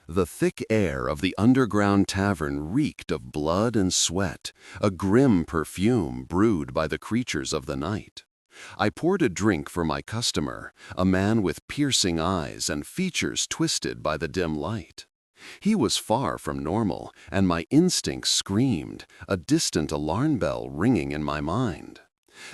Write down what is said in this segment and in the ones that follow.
The thick air of the underground tavern reeked of blood and sweat, a grim perfume brewed by the creatures of the night. I poured a drink for my customer, a man with piercing eyes and features twisted by the dim light. He was far from normal, and my instincts screamed, a distant alarm bell ringing in my mind.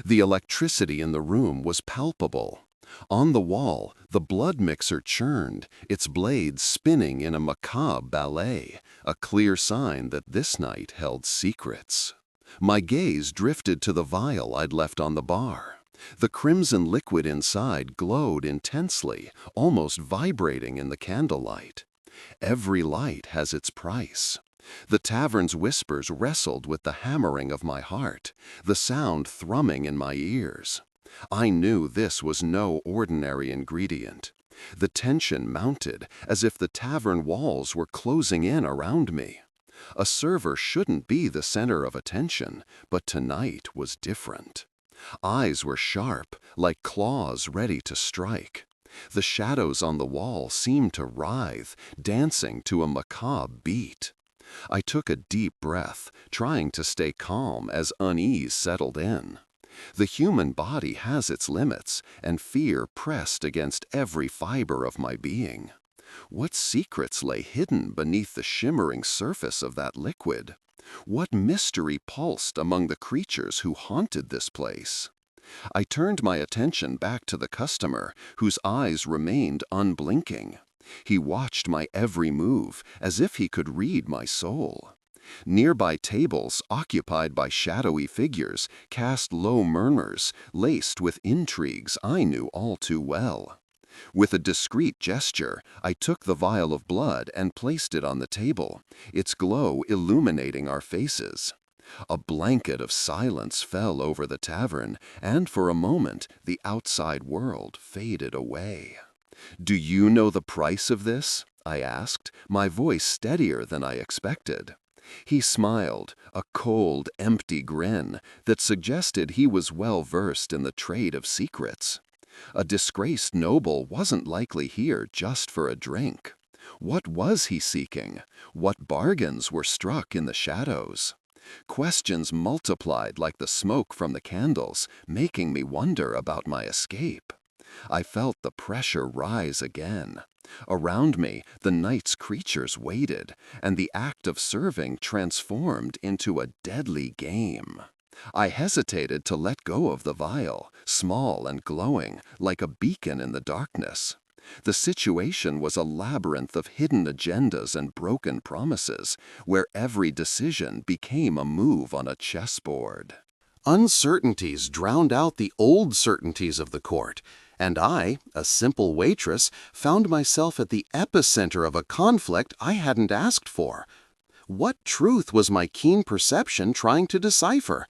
The electricity in the room was palpable. On the wall, the blood mixer churned, its blades spinning in a macabre ballet, a clear sign that this night held secrets. My gaze drifted to the vial I'd left on the bar. The crimson liquid inside glowed intensely, almost vibrating in the candlelight. Every light has its price. The tavern's whispers wrestled with the hammering of my heart, the sound thrumming in my ears. I knew this was no ordinary ingredient. The tension mounted as if the tavern walls were closing in around me. A server shouldn't be the center of attention, but tonight was different. Eyes were sharp, like claws ready to strike. The shadows on the wall seemed to writhe, dancing to a macabre beat. I took a deep breath, trying to stay calm as unease settled in. The human body has its limits, and fear pressed against every fiber of my being. What secrets lay hidden beneath the shimmering surface of that liquid? What mystery pulsed among the creatures who haunted this place? I turned my attention back to the customer, whose eyes remained unblinking. He watched my every move, as if he could read my soul. Nearby tables, occupied by shadowy figures, cast low murmurs, laced with intrigues I knew all too well. With a discreet gesture, I took the vial of blood and placed it on the table, its glow illuminating our faces. A blanket of silence fell over the tavern, and for a moment the outside world faded away. "Do you know the price of this?" I asked, my voice steadier than I expected. He smiled, a cold, empty grin that suggested he was well versed in the trade of secrets. A disgraced noble wasn't likely here just for a drink. What was he seeking? What bargains were struck in the shadows? Questions multiplied like the smoke from the candles, making me wonder about my escape. I felt the pressure rise again. Around me, the night's creatures waited, and the act of serving transformed into a deadly game. I hesitated to let go of the vial, small and glowing, like a beacon in the darkness. The situation was a labyrinth of hidden agendas and broken promises, where every decision became a move on a chessboard. Uncertainties drowned out the old certainties of the court, and I, a simple waitress, found myself at the epicenter of a conflict I hadn't asked for. What truth was my keen perception trying to decipher?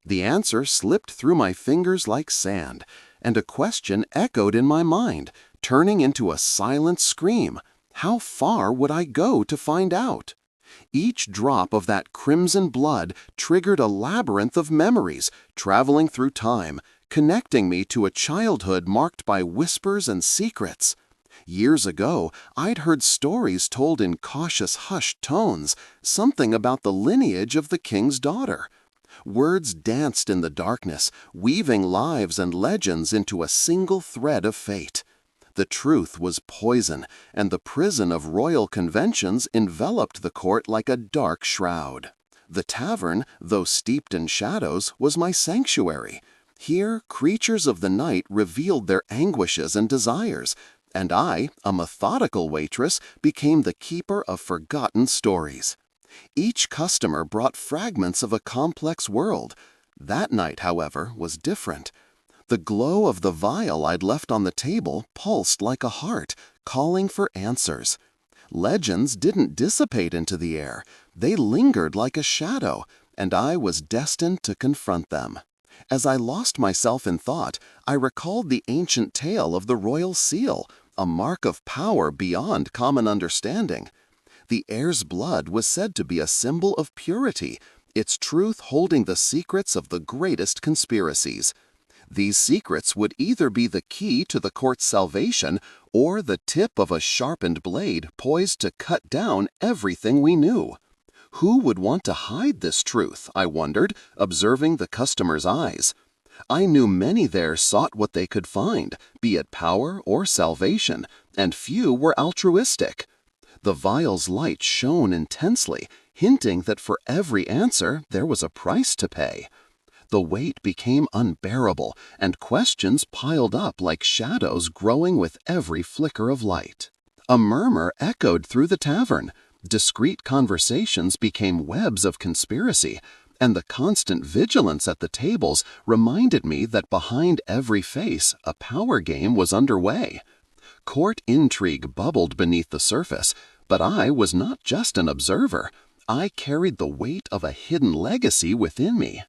The answer slipped through my fingers like sand, and a question echoed in my mind, turning into a silent scream. How far would I go to find out? Each drop of that crimson blood triggered a labyrinth of memories, traveling through time, connecting me to a childhood marked by whispers and secrets. Years ago, I'd heard stories told in cautious, hushed tones, something about the lineage of the king's daughter. Words danced in the darkness, weaving lives and legends into a single thread of fate. The truth was poison, and the prison of royal conventions enveloped the court like a dark shroud. The tavern, though steeped in shadows, was my sanctuary. Here, creatures of the night revealed their anguishes and desires, and I, a methodical waitress, became the keeper of forgotten stories. Each customer brought fragments of a complex world. That night, however, was different. The glow of the vial I'd left on the table pulsed like a heart, calling for answers. Legends didn't dissipate into the air. They lingered like a shadow, and I was destined to confront them. As I lost myself in thought, I recalled the ancient tale of the royal seal, a mark of power beyond common understanding. The heir's blood was said to be a symbol of purity, its truth holding the secrets of the greatest conspiracies. These secrets would either be the key to the court's salvation or the tip of a sharpened blade poised to cut down everything we knew. Who would want to hide this truth, I wondered, observing the customer's eyes. I knew many there sought what they could find, be it power or salvation, and few were altruistic. The vial's light shone intensely, hinting that for every answer there was a price to pay. The weight became unbearable, and questions piled up like shadows growing with every flicker of light. A murmur echoed through the tavern. Discreet conversations became webs of conspiracy, and the constant vigilance at the tables reminded me that behind every face a power game was underway. Court intrigue bubbled beneath the surface, but I was not just an observer. I carried the weight of a hidden legacy within me.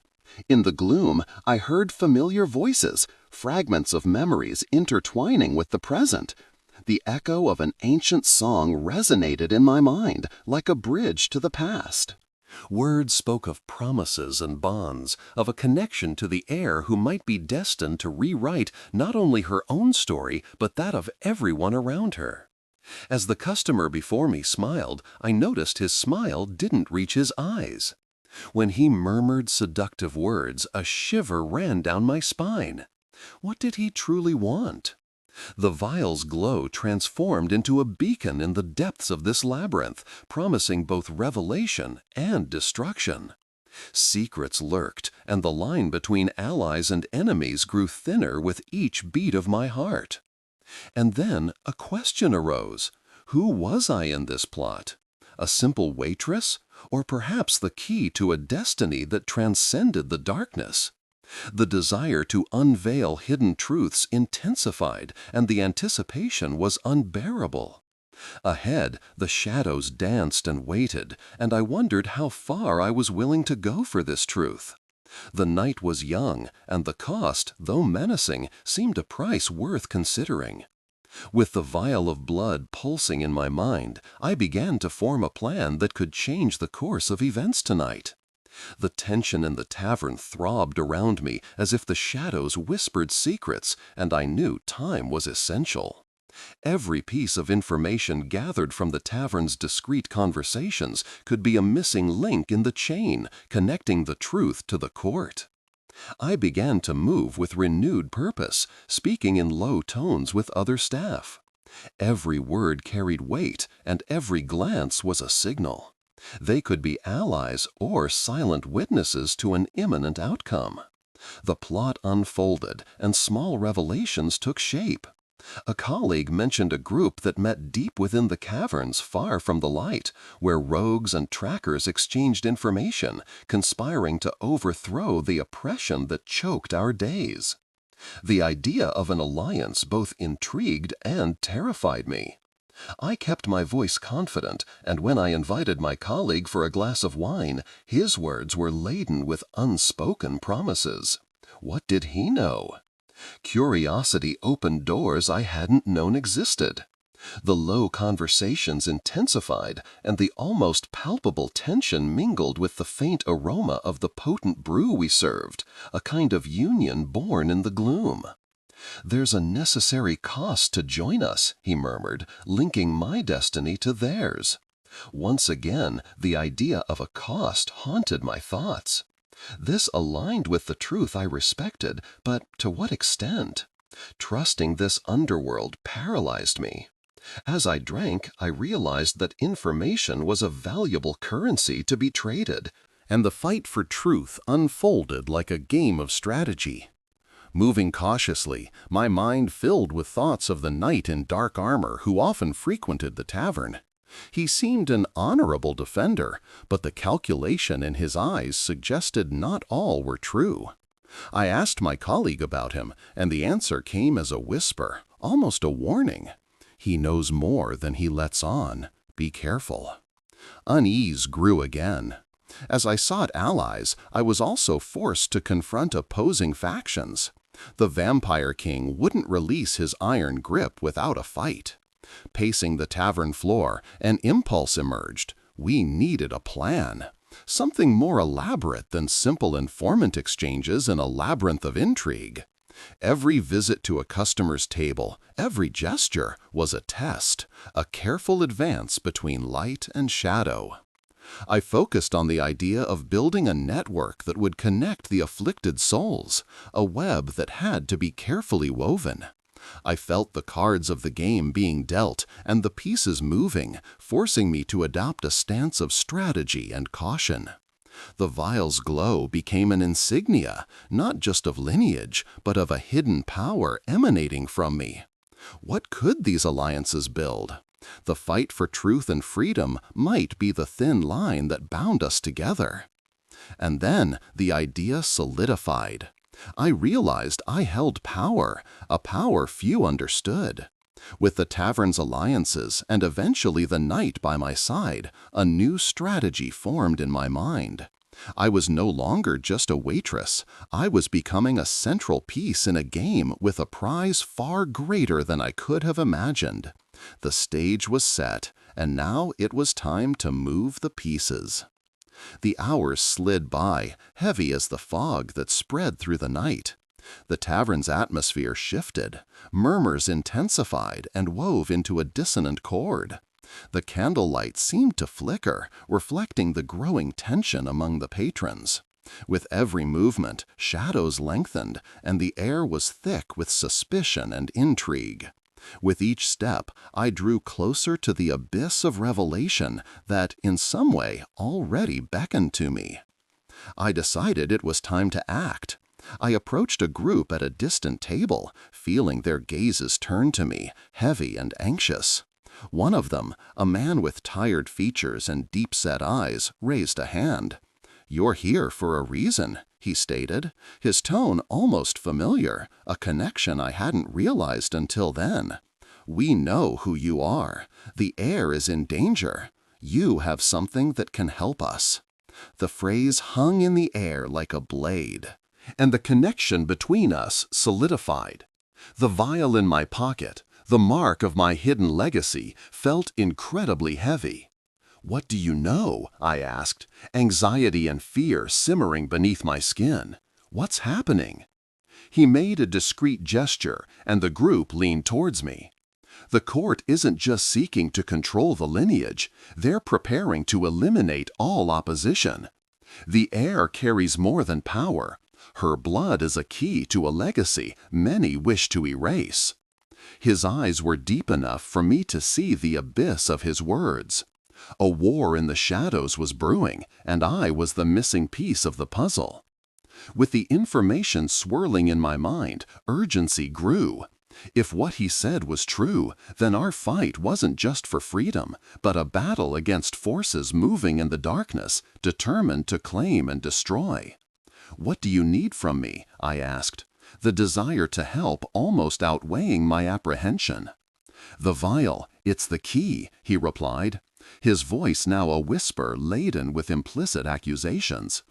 In the gloom, I heard familiar voices, fragments of memories intertwining with the present. The echo of an ancient song resonated in my mind like a bridge to the past. Words spoke of promises and bonds, of a connection to the heir who might be destined to rewrite not only her own story, but that of everyone around her. As the customer before me smiled, I noticed his smile didn't reach his eyes. When he murmured seductive words, a shiver ran down my spine. What did he truly want? The vial's glow transformed into a beacon in the depths of this labyrinth, promising both revelation and destruction. Secrets lurked, and the line between allies and enemies grew thinner with each beat of my heart. And then a question arose. Who was I in this plot? A simple waitress? Or perhaps the key to a destiny that transcended the darkness? The desire to unveil hidden truths intensified, and the anticipation was unbearable. Ahead, the shadows danced and waited, and I wondered how far I was willing to go for this truth. The night was young, and the cost, though menacing, seemed a price worth considering. With the vial of blood pulsing in my mind, I began to form a plan that could change the course of events tonight. The tension in the tavern throbbed around me as if the shadows whispered secrets, and I knew time was essential. Every piece of information gathered from the tavern's discreet conversations could be a missing link in the chain, connecting the truth to the court. I began to move with renewed purpose, speaking in low tones with other staff. Every word carried weight, and every glance was a signal. They could be allies or silent witnesses to an imminent outcome. The plot unfolded, and small revelations took shape. A colleague mentioned a group that met deep within the caverns far from the light, where rogues and trackers exchanged information, conspiring to overthrow the oppression that choked our days. The idea of an alliance both intrigued and terrified me. I kept my voice confident, and when I invited my colleague for a glass of wine, his words were laden with unspoken promises. What did he know? Curiosity opened doors I hadn't known existed. The low conversations intensified, and the almost palpable tension mingled with the faint aroma of the potent brew we served, a kind of union born in the gloom. "There's a necessary cost to join us," he murmured, linking my destiny to theirs. Once again, the idea of a cost haunted my thoughts. This aligned with the truth I respected, but to what extent? Trusting this underworld paralyzed me. As I drank, I realized that information was a valuable currency to be traded, and the fight for truth unfolded like a game of strategy. Moving cautiously, my mind filled with thoughts of the knight in dark armor who often frequented the tavern. He seemed an honorable defender, but the calculation in his eyes suggested not all were true. I asked my colleague about him, and the answer came as a whisper, almost a warning. "He knows more than he lets on. Be careful." Unease grew again. As I sought allies, I was also forced to confront opposing factions. The Vampire King wouldn't release his iron grip without a fight. Pacing the tavern floor, an impulse emerged. We needed a plan. Something more elaborate than simple informant exchanges in a labyrinth of intrigue. Every visit to a customer's table, every gesture was a test, a careful advance between light and shadow. I focused on the idea of building a network that would connect the afflicted souls, a web that had to be carefully woven. I felt the cards of the game being dealt and the pieces moving, forcing me to adopt a stance of strategy and caution. The vial's glow became an insignia, not just of lineage, but of a hidden power emanating from me. What could these alliances build? The fight for truth and freedom might be the thin line that bound us together. And then the idea solidified. I realized I held power, a power few understood. With the tavern's alliances and eventually the night by my side, a new strategy formed in my mind. I was no longer just a waitress. I was becoming a central piece in a game with a prize far greater than I could have imagined. The stage was set, and now it was time to move the pieces. The hours slid by, heavy as the fog that spread through the night. The tavern's atmosphere shifted, murmurs intensified and wove into a dissonant chord. The candlelight seemed to flicker, reflecting the growing tension among the patrons. With every movement, shadows lengthened, and the air was thick with suspicion and intrigue. With each step, I drew closer to the abyss of revelation that, in some way, already beckoned to me. I decided it was time to act. I approached a group at a distant table, feeling their gazes turn to me, heavy and anxious. One of them, a man with tired features and deep-set eyes, raised a hand. "You're here for a reason," he stated, his tone almost familiar, a connection I hadn't realized until then. "We know who you are. The air is in danger. You have something that can help us." The phrase hung in the air like a blade, and the connection between us solidified. The vial in my pocket, the mark of my hidden legacy, felt incredibly heavy. "What do you know?" I asked, anxiety and fear simmering beneath my skin. "What's happening?" He made a discreet gesture, and the group leaned towards me. "The court isn't just seeking to control the lineage, they're preparing to eliminate all opposition. The heir carries more than power. Her blood is a key to a legacy many wish to erase." His eyes were deep enough for me to see the abyss of his words. A war in the shadows was brewing, and I was the missing piece of the puzzle. With the information swirling in my mind, urgency grew. If what he said was true, then our fight wasn't just for freedom, but a battle against forces moving in the darkness, determined to claim and destroy. "What do you need from me?" I asked, the desire to help almost outweighing my apprehension. "The vial, it's the key," he replied, his voice now a whisper laden with implicit accusations.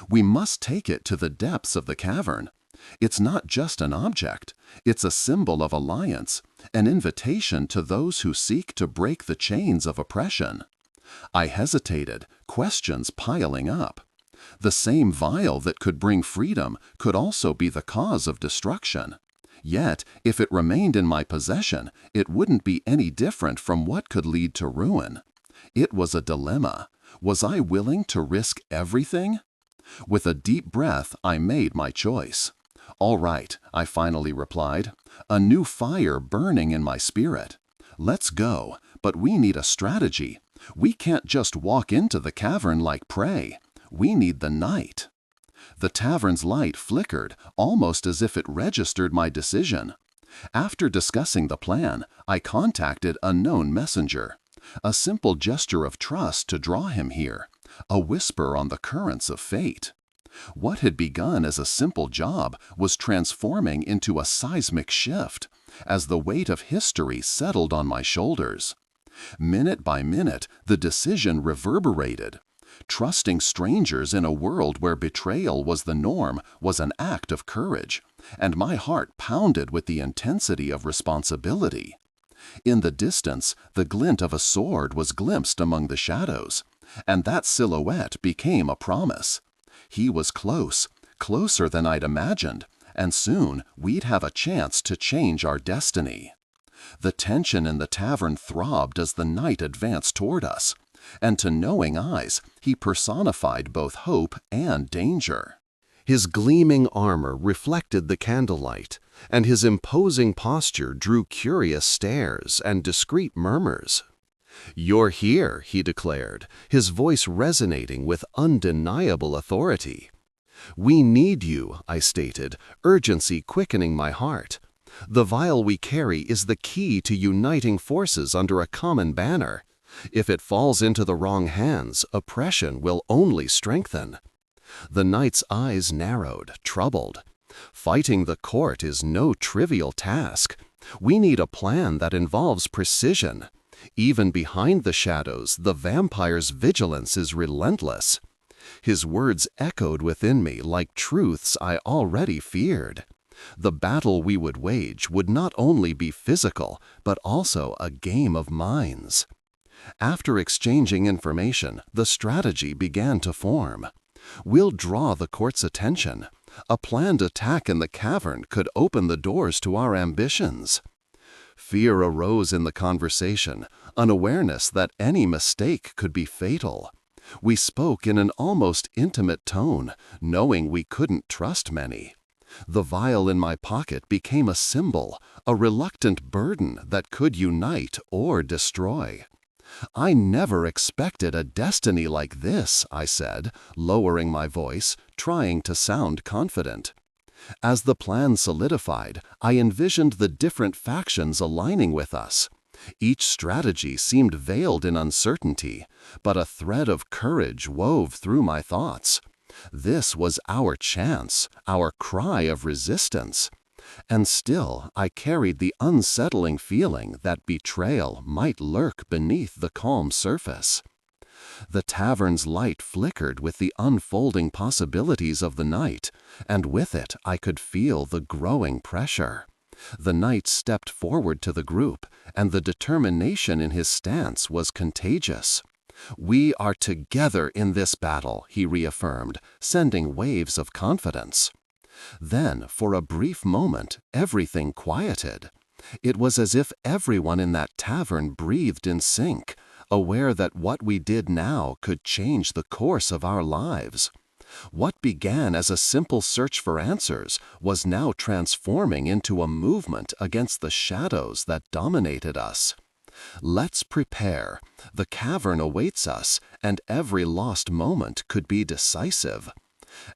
"We must take it to the depths of the cavern. It's not just an object, it's a symbol of alliance, an invitation to those who seek to break the chains of oppression." I hesitated, questions piling up. The same vial that could bring freedom could also be the cause of destruction. Yet, if it remained in my possession, it wouldn't be any different from what could lead to ruin. It was a dilemma. Was I willing to risk everything? With a deep breath, I made my choice. "All right," I finally replied, a new fire burning in my spirit. "Let's go, but we need a strategy. We can't just walk into the cavern like prey. We need the night." The tavern's light flickered, almost as if it registered my decision. After discussing the plan, I contacted a known messenger. A simple gesture of trust to draw him here, a whisper on the currents of fate. What had begun as a simple job was transforming into a seismic shift, as the weight of history settled on my shoulders. Minute by minute, the decision reverberated. Trusting strangers in a world where betrayal was the norm was an act of courage, and my heart pounded with the intensity of responsibility. In the distance, the glint of a sword was glimpsed among the shadows, and that silhouette became a promise. He was close, closer than I'd imagined, and soon we'd have a chance to change our destiny. The tension in the tavern throbbed as the knight advanced toward us, and to knowing eyes, he personified both hope and danger. His gleaming armor reflected the candlelight, and his imposing posture drew curious stares and discreet murmurs. "You're here," he declared, his voice resonating with undeniable authority. "We need you," I stated, urgency quickening my heart. "The vial we carry is the key to uniting forces under a common banner. If it falls into the wrong hands, oppression will only strengthen." The knight's eyes narrowed, troubled. "Fighting the court is no trivial task. We need a plan that involves precision. Even behind the shadows, the vampire's vigilance is relentless." His words echoed within me like truths I already feared. The battle we would wage would not only be physical, but also a game of minds. After exchanging information, the strategy began to form. We'll draw the court's attention. A planned attack in the cavern could open the doors to our ambitions. Fear arose in the conversation, an awareness that any mistake could be fatal. We spoke in an almost intimate tone, knowing we couldn't trust many. The vial in my pocket became a symbol, a reluctant burden that could unite or destroy. "I never expected a destiny like this," I said, lowering my voice, trying to sound confident. As the plan solidified, I envisioned the different factions aligning with us. Each strategy seemed veiled in uncertainty, but a thread of courage wove through my thoughts. This was our chance, our cry of resistance. And still, I carried the unsettling feeling that betrayal might lurk beneath the calm surface. The tavern's light flickered with the unfolding possibilities of the night, and with it I could feel the growing pressure. The knight stepped forward to the group, and the determination in his stance was contagious. "We are together in this battle," he reaffirmed, sending waves of confidence. Then, for a brief moment, everything quieted. It was as if everyone in that tavern breathed in sync, aware that what we did now could change the course of our lives. What began as a simple search for answers was now transforming into a movement against the shadows that dominated us. "Let's prepare. The cavern awaits us, and every lost moment could be decisive."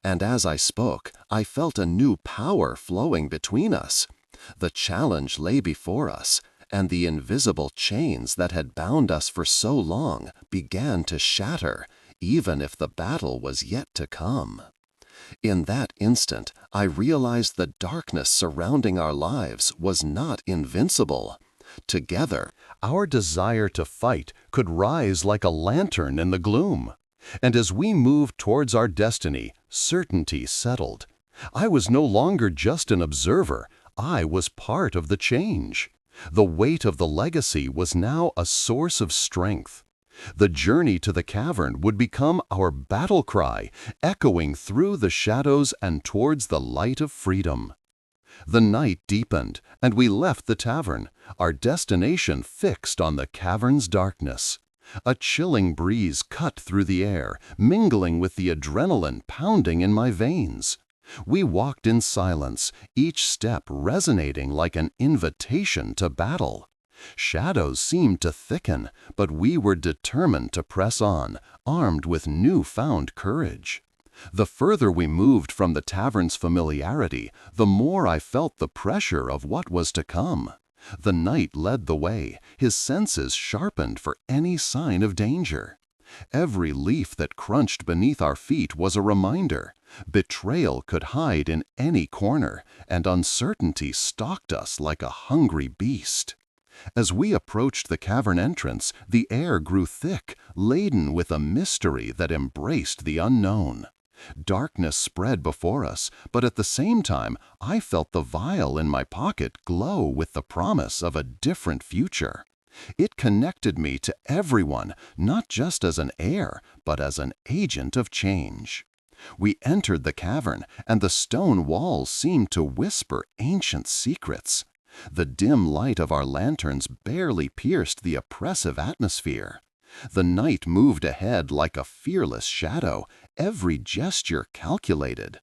And as I spoke, I felt a new power flowing between us. The challenge lay before us, and the invisible chains that had bound us for so long began to shatter, even if the battle was yet to come. In that instant, I realized the darkness surrounding our lives was not invincible. Together, our desire to fight could rise like a lantern in the gloom. And as we moved towards our destiny, certainty settled. I was no longer just an observer, I was part of the change. The weight of the legacy was now a source of strength. The journey to the cavern would become our battle cry, echoing through the shadows and towards the light of freedom. The night deepened, and we left the tavern, our destination fixed on the cavern's darkness. A chilling breeze cut through the air, mingling with the adrenaline pounding in my veins. We walked in silence, each step resonating like an invitation to battle. Shadows seemed to thicken, but we were determined to press on, armed with newfound courage. The further we moved from the tavern's familiarity, the more I felt the pressure of what was to come. The knight led the way, his senses sharpened for any sign of danger. Every leaf that crunched beneath our feet was a reminder. Betrayal could hide in any corner, and uncertainty stalked us like a hungry beast. As we approached the cavern entrance, the air grew thick, laden with a mystery that embraced the unknown. Darkness spread before us, but at the same time, I felt the vial in my pocket glow with the promise of a different future. It connected me to everyone, not just as an heir, but as an agent of change. We entered the cavern, and the stone walls seemed to whisper ancient secrets. The dim light of our lanterns barely pierced the oppressive atmosphere. The night moved ahead like a fearless shadow, every gesture calculated.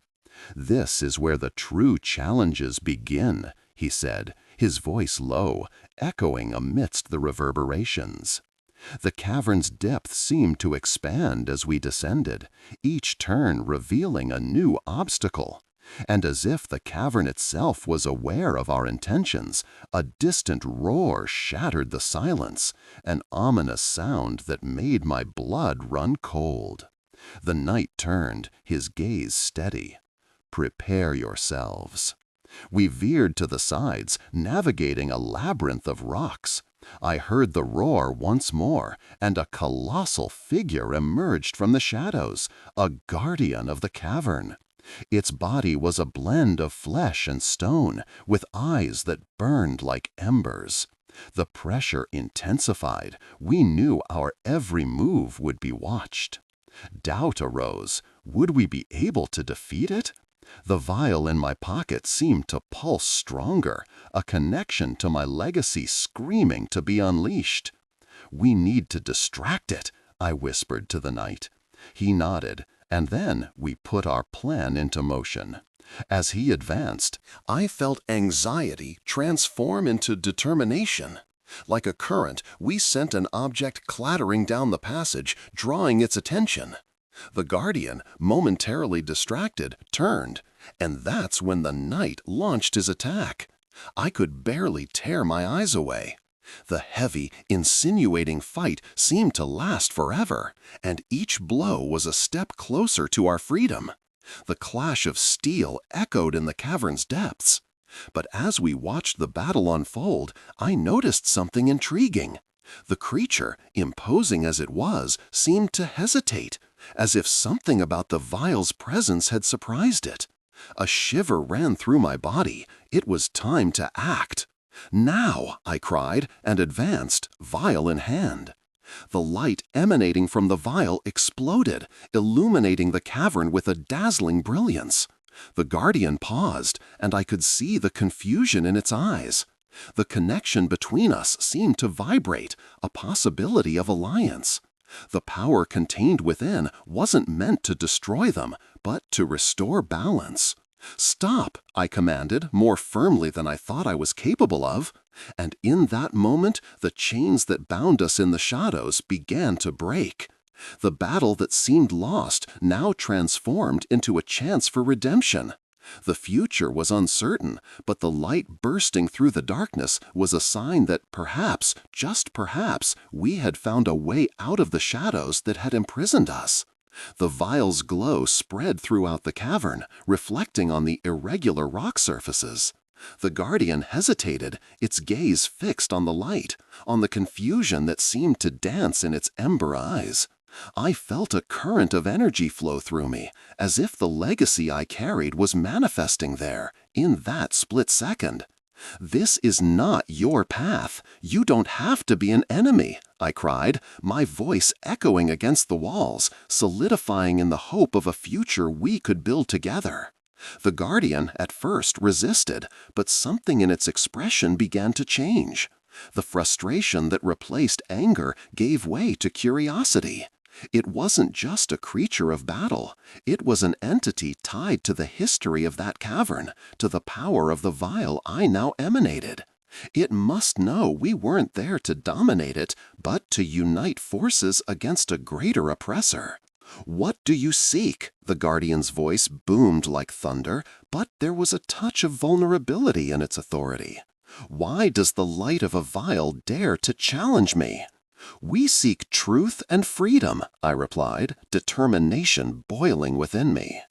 "This is where the true challenges begin," he said, his voice low, echoing amidst the reverberations. The cavern's depth seemed to expand as we descended, each turn revealing a new obstacle. And as if the cavern itself was aware of our intentions, a distant roar shattered the silence, an ominous sound that made my blood run cold. The knight turned, his gaze steady. "Prepare yourselves." We veered to the sides, navigating a labyrinth of rocks. I heard the roar once more, and a colossal figure emerged from the shadows, a guardian of the cavern. Its body was a blend of flesh and stone, with eyes that burned like embers. The pressure intensified. We knew our every move would be watched. Doubt arose. Would we be able to defeat it? The vial in my pocket seemed to pulse stronger, a connection to my legacy screaming to be unleashed. "We need to distract it," I whispered to the knight. He nodded, and then we put our plan into motion. As he advanced, I felt anxiety transform into determination. Like a current, we sent an object clattering down the passage, drawing its attention. The guardian, momentarily distracted, turned, and that's when the knight launched his attack. I could barely tear my eyes away. The heavy, insinuating fight seemed to last forever, and each blow was a step closer to our freedom. The clash of steel echoed in the cavern's depths. But as we watched the battle unfold, I noticed something intriguing. The creature, imposing as it was, seemed to hesitate, as if something about the vial's presence had surprised it. A shiver ran through my body. It was time to act. "Now!" I cried, and advanced, vial in hand. The light emanating from the vial exploded, illuminating the cavern with a dazzling brilliance. The guardian paused, and I could see the confusion in its eyes. The connection between us seemed to vibrate, a possibility of alliance. The power contained within wasn't meant to destroy them, but to restore balance. "Stop!" I commanded, more firmly than I thought I was capable of. And in that moment, the chains that bound us in the shadows began to break. The battle that seemed lost now transformed into a chance for redemption. The future was uncertain, but the light bursting through the darkness was a sign that perhaps, just perhaps, we had found a way out of the shadows that had imprisoned us. The vial's glow spread throughout the cavern, reflecting on the irregular rock surfaces. The guardian hesitated, its gaze fixed on the light, on the confusion that seemed to dance in its ember eyes. I felt a current of energy flow through me, as if the legacy I carried was manifesting there, in that split second. "This is not your path. You don't have to be an enemy," I cried, my voice echoing against the walls, solidifying in the hope of a future we could build together. The guardian, at first, resisted, but something in its expression began to change. The frustration that replaced anger gave way to curiosity. It wasn't just a creature of battle. It was an entity tied to the history of that cavern, to the power of the vial I now emanated. It must know we weren't there to dominate it, but to unite forces against a greater oppressor. "What do you seek?" The guardian's voice boomed like thunder, but there was a touch of vulnerability in its authority. "Why does the light of a vial dare to challenge me?" "We seek truth and freedom," I replied, determination boiling within me.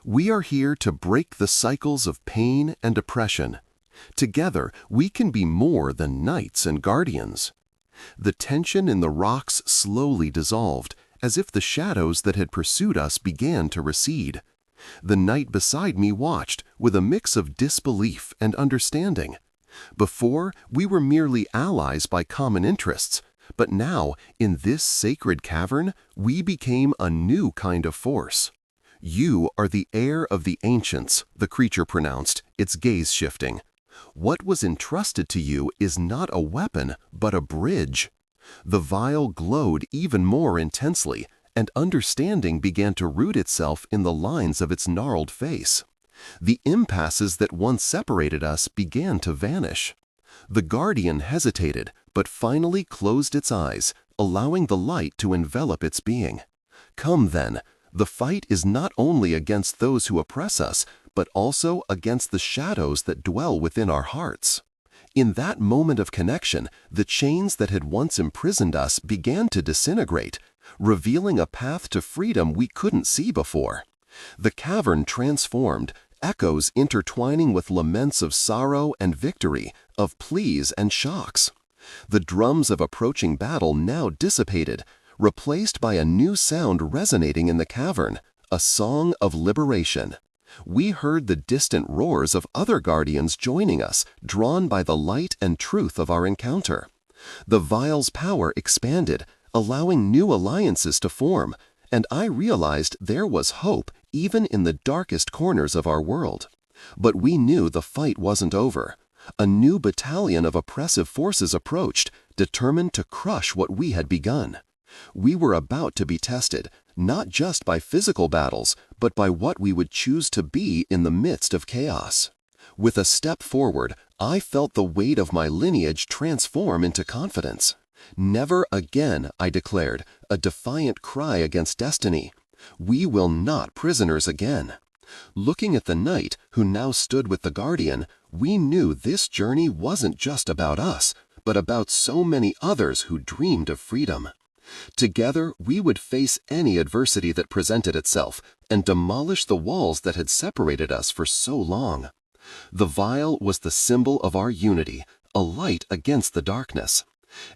"We are here to break the cycles of pain and oppression. Together, we can be more than knights and guardians." The tension in the rocks slowly dissolved, as if the shadows that had pursued us began to recede. The knight beside me watched, with a mix of disbelief and understanding. Before, we were merely allies by common interests, but now, in this sacred cavern, we became a new kind of force. "You are the heir of the ancients," the creature pronounced, its gaze shifting. "What was entrusted to you is not a weapon, but a bridge." The vial glowed even more intensely, and understanding began to root itself in the lines of its gnarled face. The impasses that once separated us began to vanish. The guardian hesitated, but finally closed its eyes, allowing the light to envelop its being. "Come then, the fight is not only against those who oppress us, but also against the shadows that dwell within our hearts." In that moment of connection, the chains that had once imprisoned us began to disintegrate, revealing a path to freedom we couldn't see before. The cavern transformed, echoes intertwining with laments of sorrow and victory, of pleas and shocks. The drums of approaching battle now dissipated, replaced by a new sound resonating in the cavern, a song of liberation. We heard the distant roars of other guardians joining us, drawn by the light and truth of our encounter. The vial's power expanded, allowing new alliances to form, and I realized there was hope even in the darkest corners of our world. But we knew the fight wasn't over. A new battalion of oppressive forces approached, determined to crush what we had begun. We were about to be tested, not just by physical battles, but by what we would choose to be in the midst of chaos. With a step forward, I felt the weight of my lineage transform into confidence. "Never again," I declared, a defiant cry against destiny. "We will not prisoners again." Looking at the knight, who now stood with the guardian, we knew this journey wasn't just about us, but about so many others who dreamed of freedom. Together, we would face any adversity that presented itself and demolish the walls that had separated us for so long. The vial was the symbol of our unity, a light against the darkness.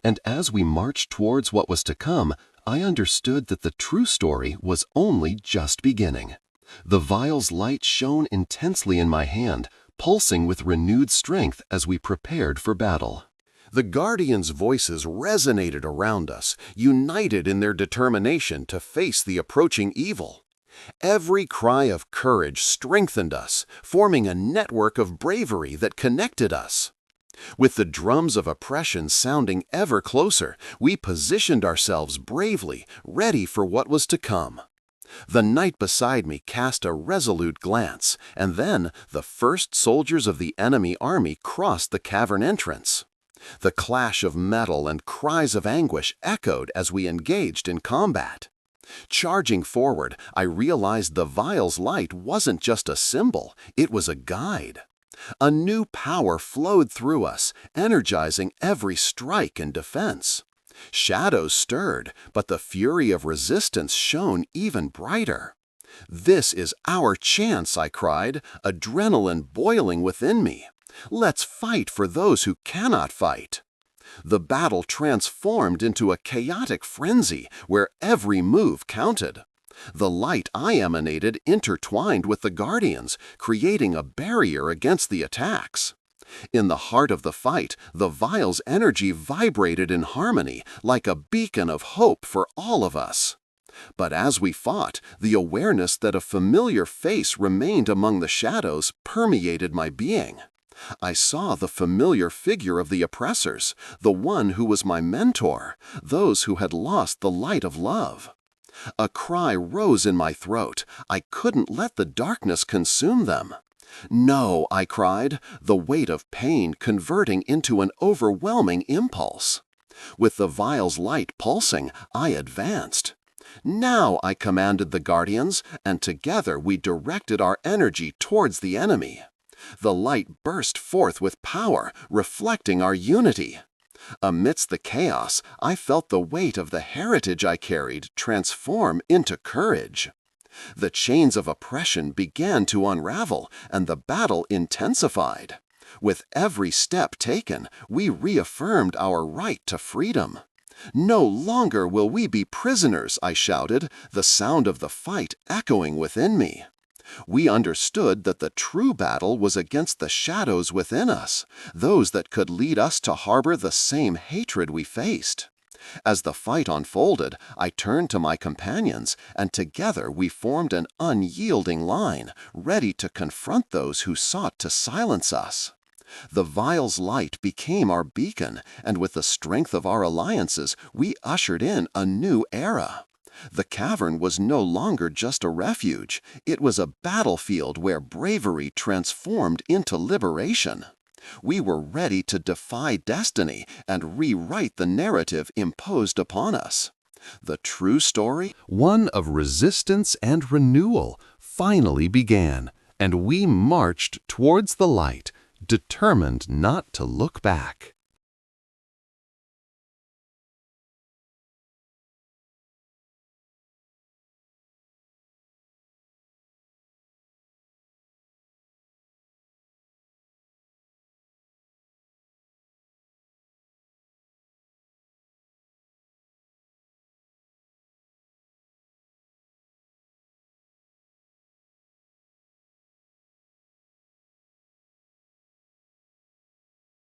And as we marched towards what was to come, I understood that the true story was only just beginning. The vial's light shone intensely in my hand, pulsing with renewed strength as we prepared for battle. The guardians' voices resonated around us, united in their determination to face the approaching evil. Every cry of courage strengthened us, forming a network of bravery that connected us. With the drums of oppression sounding ever closer, we positioned ourselves bravely, ready for what was to come. The knight beside me cast a resolute glance, and then the first soldiers of the enemy army crossed the cavern entrance. The clash of metal and cries of anguish echoed as we engaged in combat. Charging forward, I realized the vial's light wasn't just a symbol, it was a guide. A new power flowed through us, energizing every strike and defense. Shadows stirred, but the fury of resistance shone even brighter. "This is our chance," I cried, adrenaline boiling within me. "Let's fight for those who cannot fight." The battle transformed into a chaotic frenzy where every move counted. The light I emanated intertwined with the guardians, creating a barrier against the attacks. In the heart of the fight, the vial's energy vibrated in harmony, like a beacon of hope for all of us. But as we fought, the awareness that a familiar face remained among the shadows permeated my being. I saw the familiar figure of the oppressors, the one who was my mentor, those who had lost the light of love. A cry rose in my throat. I couldn't let the darkness consume them. "No," I cried, the weight of pain converting into an overwhelming impulse. With the vial's light pulsing, I advanced. "Now," I commanded the guardians, and together we directed our energy towards the enemy. The light burst forth with power, reflecting our unity. Amidst the chaos, I felt the weight of the heritage I carried transform into courage. The chains of oppression began to unravel, and the battle intensified. With every step taken, we reaffirmed our right to freedom. "No longer will we be prisoners," I shouted, the sound of the fight echoing within me. We understood that the true battle was against the shadows within us, those that could lead us to harbor the same hatred we faced. As the fight unfolded, I turned to my companions, and together we formed an unyielding line, ready to confront those who sought to silence us. The vial's light became our beacon, and with the strength of our alliances, we ushered in a new era. The cavern was no longer just a refuge. It was a battlefield where bravery transformed into liberation. We were ready to defy destiny and rewrite the narrative imposed upon us. The true story, one of resistance and renewal, finally began, and we marched towards the light, determined not to look back.